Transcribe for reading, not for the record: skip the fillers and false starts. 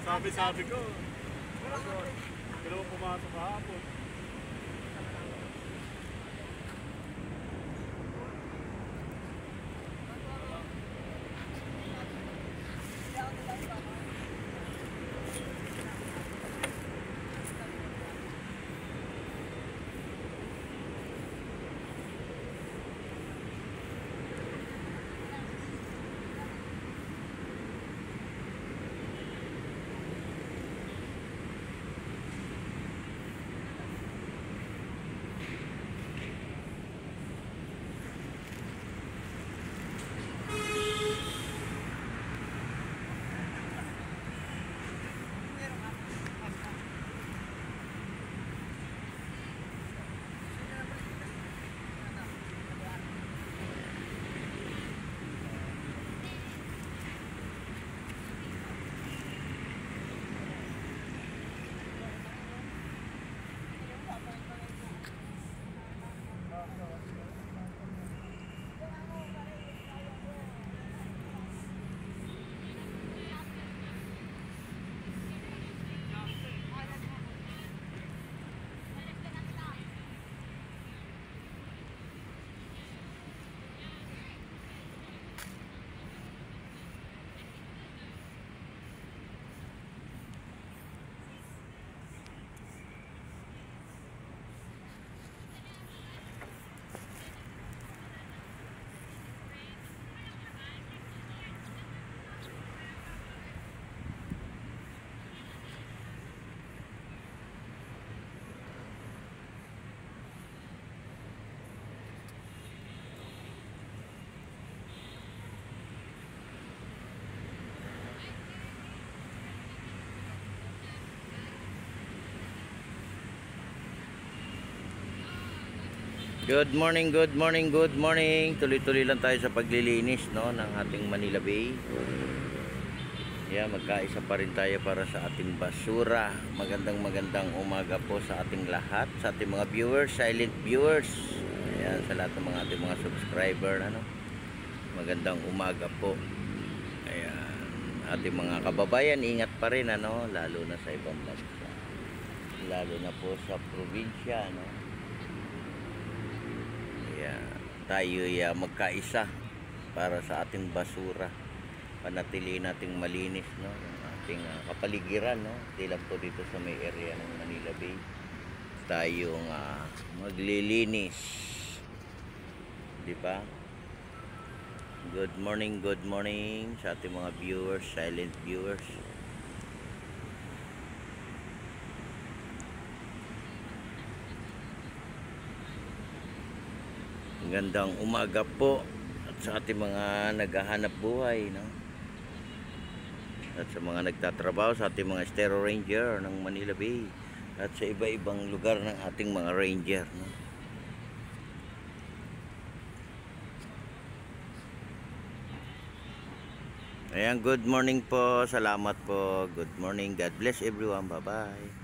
Sabi ko. Pero pumasok kahapon. Good morning, good morning, good morning. Tuloy-tuloy lang tayo sa paglilinis, no, ng ating Manila Bay. Yeah, magkaisa pa rin tayo para sa ating basura. Magandang umaga po sa ating lahat, sa ating mga viewers, silent viewers. Ayan, sa lahat ng mga ating mga subscriber, ano. Magandang umaga po. Ayan, ating mga kababayan, ingat pa rin, ano, lalo na sa ibang bansa. Lalo na po sa probinsya, no. Tayo magkaisa para sa ating basura, panatilihin nating malinis, no, yung ating kapaligiran, no, di lang po dito sa may area ng Manila Bay tayong maglilinis, di ba? Good morning sa ating mga viewers, silent viewers. Gandang umaga po at sa ating mga naghahanap buhay, no? At sa mga nagtatrabaho sa ating mga Estero Ranger ng Manila Bay at sa iba-ibang lugar ng ating mga ranger, no? Ayan, good morning po. Salamat po. Good morning. God bless everyone. Bye-bye.